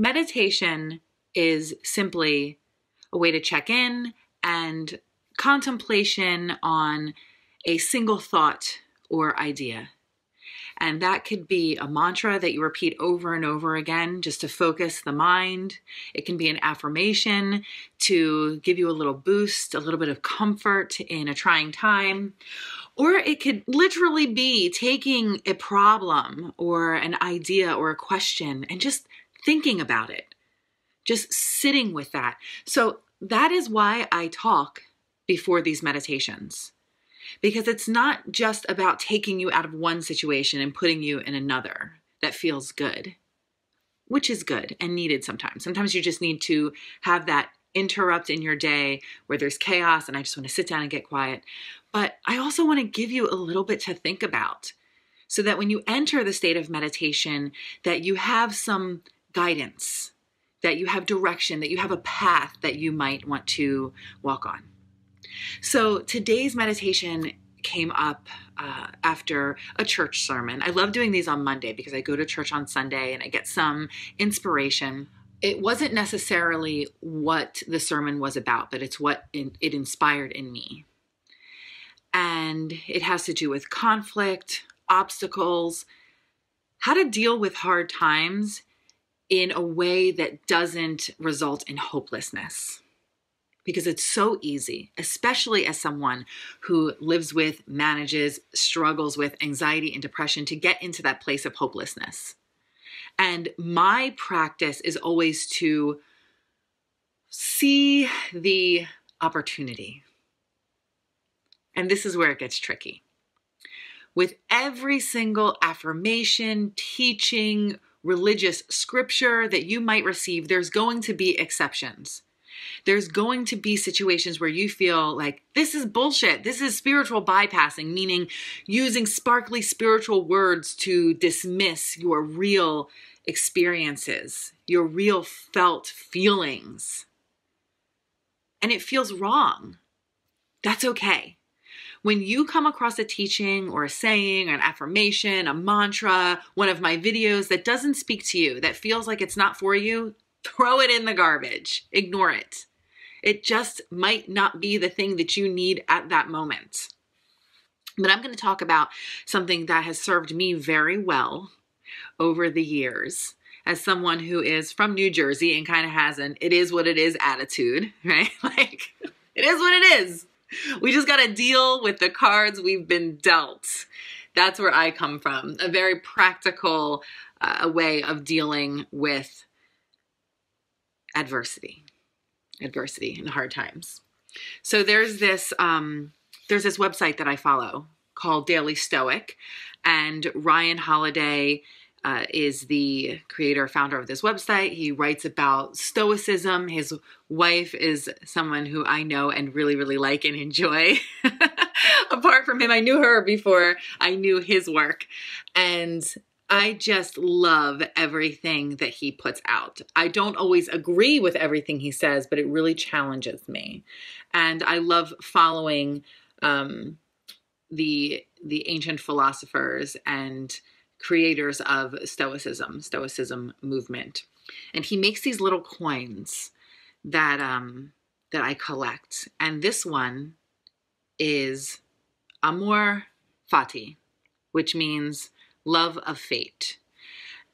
Meditation is simply a way to check in and contemplation on a single thought or idea. And that could be a mantra that you repeat over and over again just to focus the mind. It can be an affirmation to give you a little boost, a little bit of comfort in a trying time. Or it could literally be taking a problem or an idea or a question and just thinking about it, just sitting with that. So that is why I talk before these meditations. Because it's not just about taking you out of one situation and putting you in another that feels good, which is good and needed sometimes. Sometimes you just need to have that interrupt in your day where there's chaos and I just want to sit down and get quiet. But I also want to give you a little bit to think about so that when you enter the state of meditation, that you have some guidance, that you have direction, that you have a path that you might want to walk on. So today's meditation came up after a church sermon. I love doing these on Monday because I go to church on Sunday and I get some inspiration. It wasn't necessarily what the sermon was about, but it's what it inspired in me. And it has to do with conflict, obstacles, how to deal with hard times in a way that doesn't result in hopelessness. Because it's so easy, especially as someone who lives with, manages, struggles with anxiety and depression, to get into that place of hopelessness. And my practice is always to see the opportunity. And this is where it gets tricky. With every single affirmation, teaching, religious scripture that you might receive, there's going to be exceptions. There's going to be situations where you feel like this is bullshit. This is spiritual bypassing, meaning using sparkly spiritual words to dismiss your real experiences, your real felt feelings. And it feels wrong. That's okay. When you come across a teaching or a saying or an affirmation, a mantra, one of my videos that doesn't speak to you, that feels like it's not for you, throw it in the garbage. Ignore it. It just might not be the thing that you need at that moment. But I'm going to talk about something that has served me very well over the years as someone who is from New Jersey and kind of has an it is what it is attitude, right? Like, it is what it is. We just got to deal with the cards we've been dealt. That's where I come from. A very practical way of dealing with adversity and hard times. So there's this website that I follow called Daily Stoic, and Ryan Holiday is the creator, founder of this website. He writes about Stoicism. His wife is someone who I know and really, really like and enjoy. Apart from him, I knew her before I knew his work. And I just love everything that he puts out. I don't always agree with everything he says, but it really challenges me. And I love following the ancient philosophers and creators of Stoicism movement. And he makes these little coins that I collect. And this one is amor, fati, which means love of fate.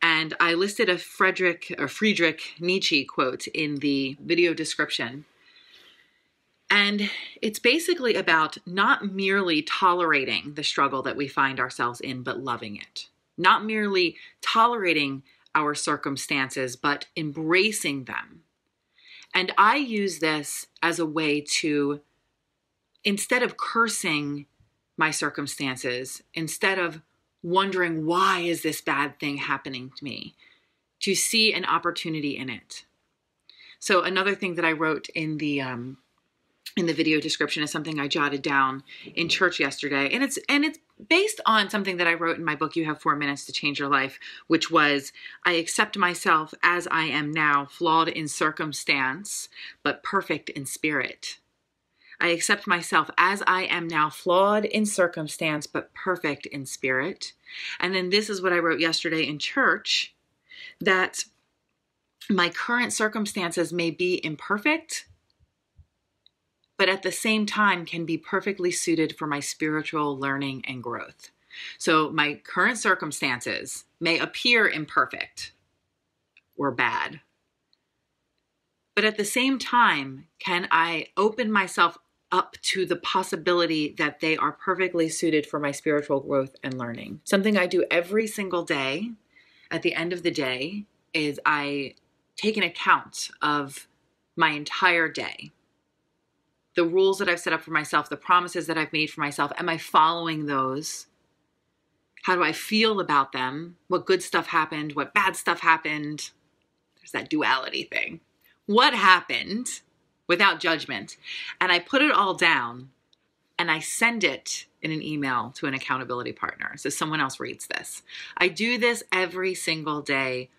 And I listed a Friedrich Nietzsche quote in the video description. And it's basically about not merely tolerating the struggle that we find ourselves in, but loving it. Not merely tolerating our circumstances, but embracing them. And I use this as a way to, instead of cursing my circumstances, instead of wondering why is this bad thing happening to me, to see an opportunity in it. So another thing that I wrote in the video description is something I jotted down in church yesterday, and it's based on something that I wrote in my book, You Have 4 Minutes to Change Your Life, which was, I accept myself as I am now, flawed in circumstance, but perfect in spirit. I accept myself as I am now, flawed in circumstance, but perfect in spirit. And then this is what I wrote yesterday in church, that my current circumstances may be imperfect, but at the same time can be perfectly suited for my spiritual learning and growth. So my current circumstances may appear imperfect or bad, but at the same time, can I open myself up to the possibility that they are perfectly suited for my spiritual growth and learning? Something I do every single day at the end of the day is I take an account of my entire day. The rules that I've set up for myself, the promises that I've made for myself, am I following those? How do I feel about them? What good stuff happened? What bad stuff happened? There's that duality thing. What happened without judgment? And I put it all down and I send it in an email to an accountability partner so someone else reads this. I do this every single day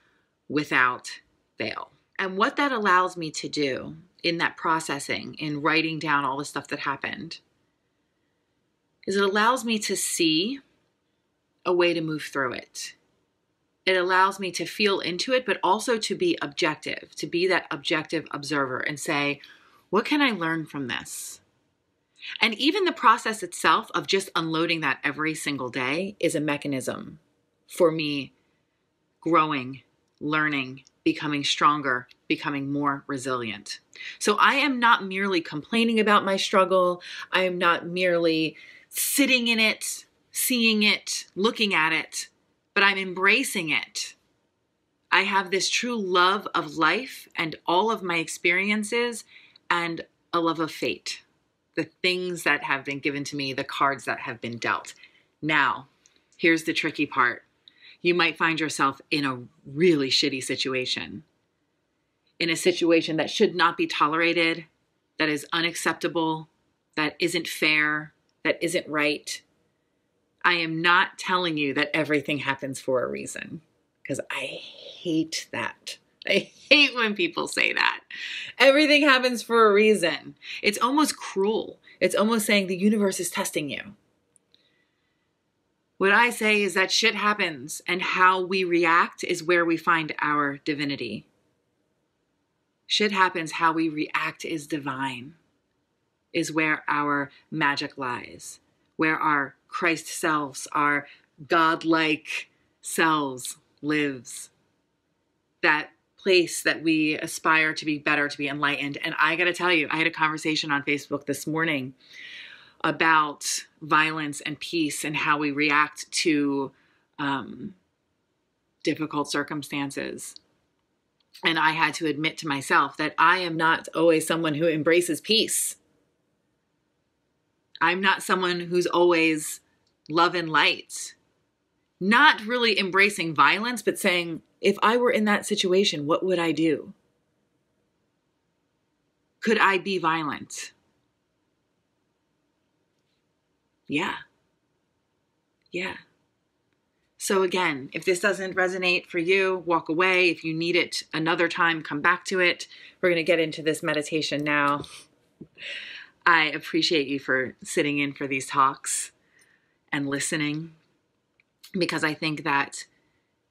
without fail. And what that allows me to do in that processing, in writing down all the stuff that happened, is it allows me to see a way to move through it. It allows me to feel into it, but also to be objective, to be that objective observer and say, what can I learn from this? And even the process itself of just unloading that every single day is a mechanism for me growing, learning, becoming stronger, becoming more resilient. So I am not merely complaining about my struggle. I am not merely sitting in it, seeing it, looking at it, but I'm embracing it. I have this true love of life and all of my experiences and a love of fate, the things that have been given to me, the cards that have been dealt. Now, here's the tricky part. You might find yourself in a really shitty situation, in a situation that should not be tolerated, that is unacceptable, that isn't fair, that isn't right. I am not telling you that everything happens for a reason, because I hate that. I hate when people say that. Everything happens for a reason. It's almost cruel. It's almost saying the universe is testing you. What I say is that shit happens, and how we react is where we find our divinity. Shit happens, how we react is divine, is where our magic lies, where our Christ selves, our godlike selves lives. That place that we aspire to be better, to be enlightened. And I got to tell you, I had a conversation on Facebook this morning about violence and peace and how we react to difficult circumstances. And I had to admit to myself that I am not always someone who embraces peace. I'm not someone who's always love and light. Not really embracing violence, but saying, if I were in that situation, what would I do? Could I be violent? Yeah. So again, if this doesn't resonate for you, walk away. If you need it another time, come back to it. We're going to get into this meditation now. I appreciate you for sitting in for these talks and listening, because I think that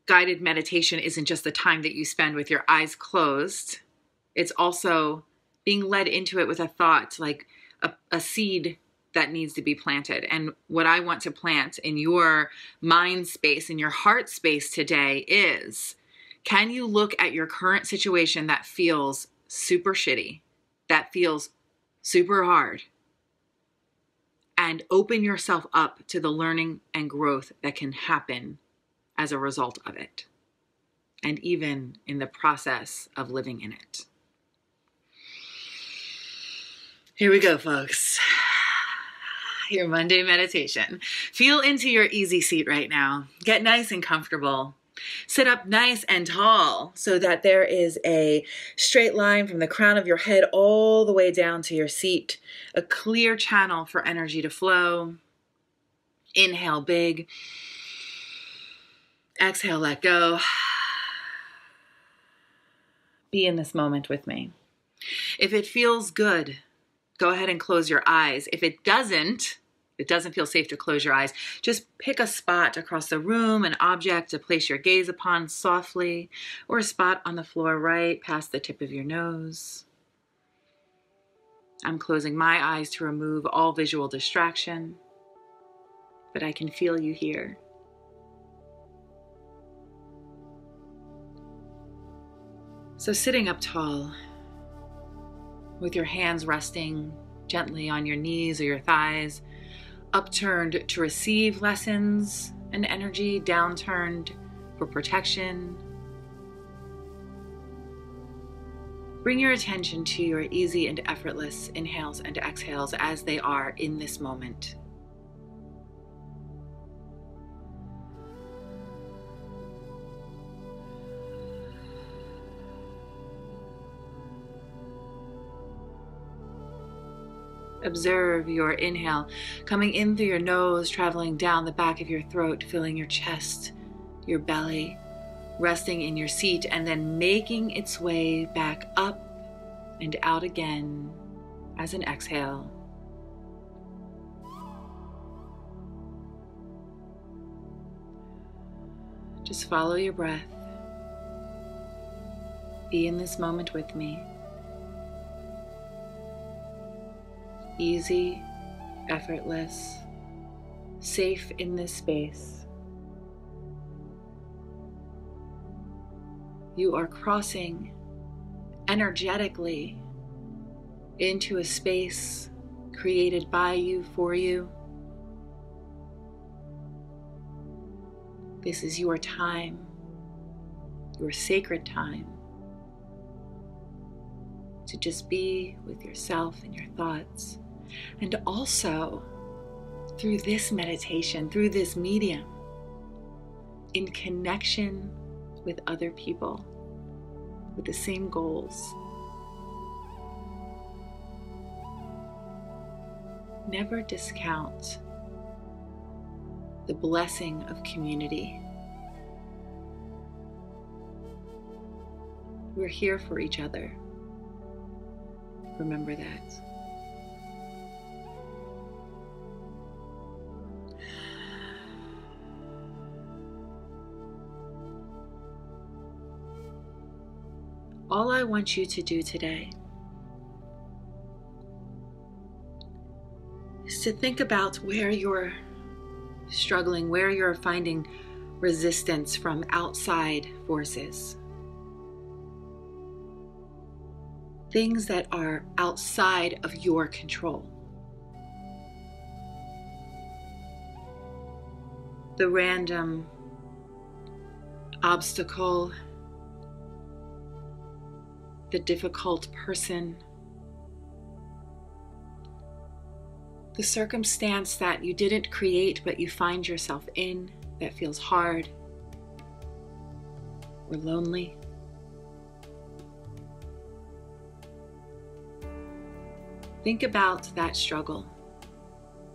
guided meditation isn't just the time that you spend with your eyes closed. It's also being led into it with a thought, like a seed that needs to be planted. And what I want to plant in your mind space, in your heart space today is, can you look at your current situation that feels super shitty, that feels super hard, and open yourself up to the learning and growth that can happen as a result of it, and even in the process of living in it. Here we go, folks. Your Monday meditation. Feel into your easy seat right now. Get nice and comfortable. Sit up nice and tall so that there is a straight line from the crown of your head all the way down to your seat. A clear channel for energy to flow. Inhale big. Exhale, let go. Be in this moment with me. If it feels good, go ahead and close your eyes. If it doesn't, it doesn't feel safe to close your eyes, just pick a spot across the room, an object to place your gaze upon softly, or a spot on the floor right past the tip of your nose. I'm closing my eyes to remove all visual distraction, but I can feel you here. So sitting up tall, with your hands resting gently on your knees or your thighs, upturned to receive lessons and energy, downturned for protection. Bring your attention to your easy and effortless inhales and exhales as they are in this moment. Observe your inhale coming in through your nose, traveling down the back of your throat, filling your chest, your belly, resting in your seat, and then making its way back up and out again as an exhale. Just follow your breath. Be in this moment with me. Easy, effortless, safe in this space. You are crossing energetically into a space created by you, for you. This is your time, your sacred time, to just be with yourself and your thoughts. And also, through this meditation, through this medium, in connection with other people with the same goals. Never discount the blessing of community. We're here for each other. Remember that. All I want you to do today is to think about where you're struggling, where you're finding resistance from outside forces. Things that are outside of your control. The random obstacle, the difficult person, the circumstance that you didn't create but you find yourself in that feels hard or lonely. Think about that struggle.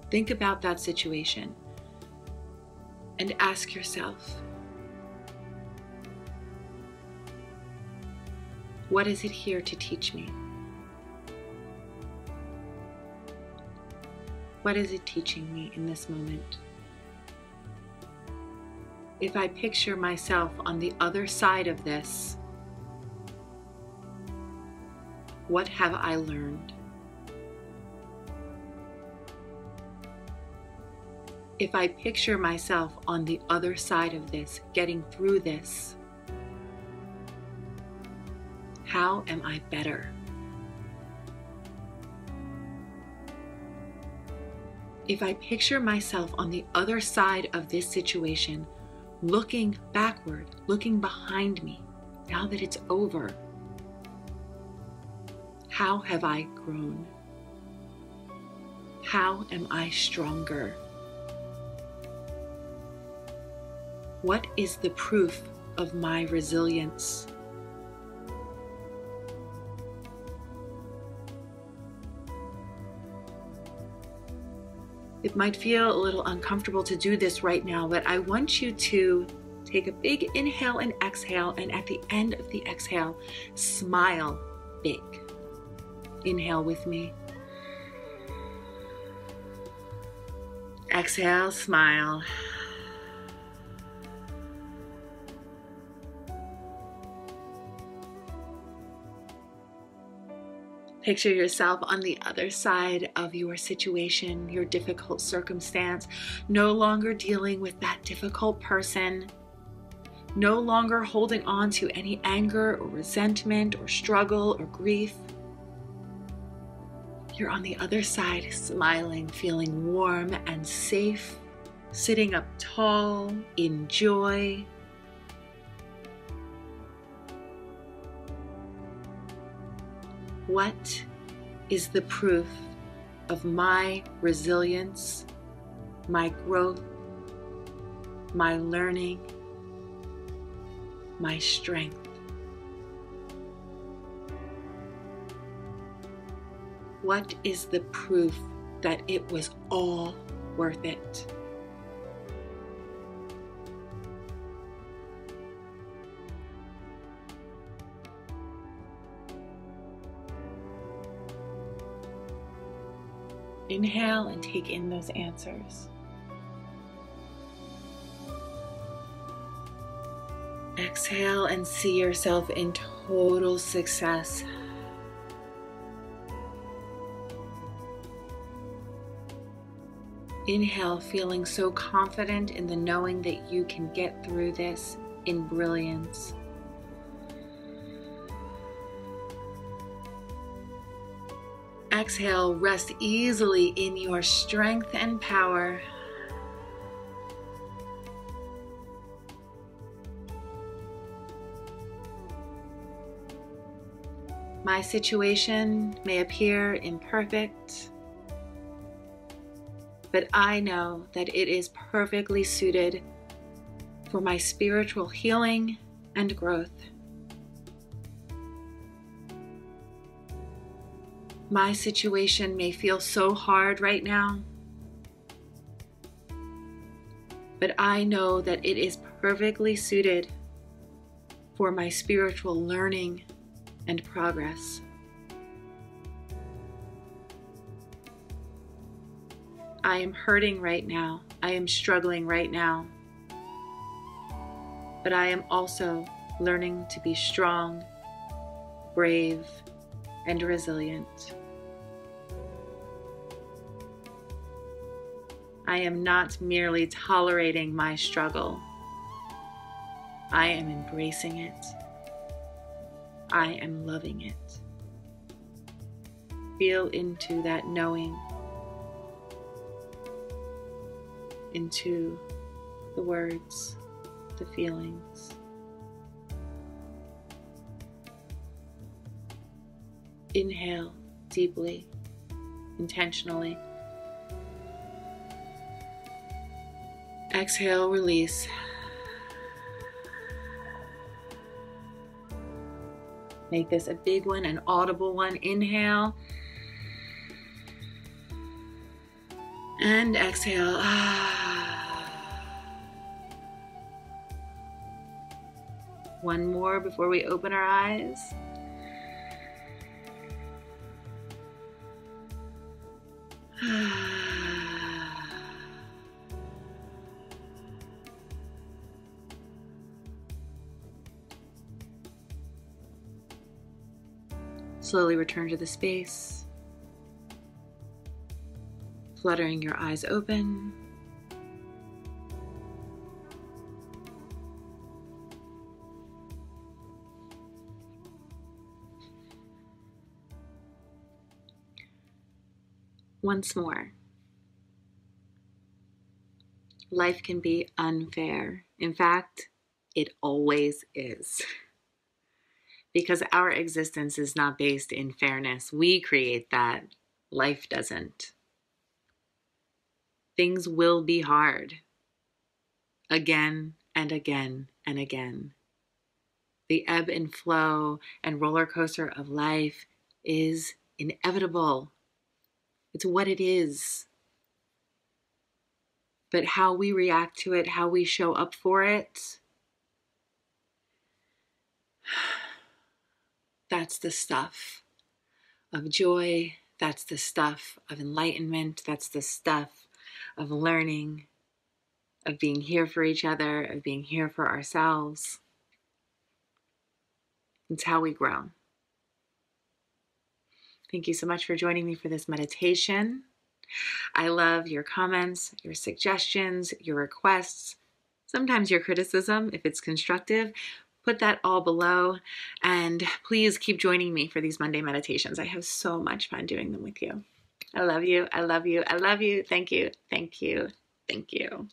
Think about that situation and ask yourself, what is it here to teach me? What is it teaching me in this moment? If I picture myself on the other side of this, what have I learned? If I picture myself on the other side of this, getting through this, how am I better? If I picture myself on the other side of this situation, looking backward, looking behind me, now that it's over, how have I grown? How am I stronger? What is the proof of my resilience? It might feel a little uncomfortable to do this right now, but I want you to take a big inhale and exhale, and at the end of the exhale, smile big. Inhale with me. Exhale, smile. Picture yourself on the other side of your situation, your difficult circumstance, no longer dealing with that difficult person, no longer holding on to any anger or resentment or struggle or grief. You're on the other side, smiling, feeling warm and safe, sitting up tall in joy. What is the proof of my resilience, my growth, my learning, my strength? What is the proof that it was all worth it? Inhale and take in those answers. Exhale and see yourself in total success. Inhale, feeling so confident in the knowing that you can get through this in brilliance. Exhale, rest easily in your strength and power. My situation may appear imperfect, but I know that it is perfectly suited for my spiritual healing and growth. My situation may feel so hard right now, but I know that it is perfectly suited for my spiritual learning and progress. I am hurting right now. I am struggling right now, but I am also learning to be strong, brave, and resilient. I am not merely tolerating my struggle. I am embracing it. I am loving it. Feel into that knowing, into the words, the feelings. Inhale deeply, intentionally. Exhale, release. Make this a big one, an audible one. Inhale. And exhale. One more before we open our eyes. Slowly return to the space, fluttering your eyes open. Once more, life can be unfair. In fact, it always is. Because our existence is not based in fairness. We create that. Life doesn't. Things will be hard. Again and again and again. The ebb and flow and roller coaster of life is inevitable. It's what it is. But how we react to it, how we show up for it, that's the stuff of joy. That's the stuff of enlightenment. That's the stuff of learning, of being here for each other, of being here for ourselves. It's how we grow. Thank you so much for joining me for this meditation. I love your comments, your suggestions, your requests, sometimes your criticism, if it's constructive. Put that all below, and please keep joining me for these Monday meditations. I have so much fun doing them with you. I love you. I love you. I love you. Thank you. Thank you. Thank you.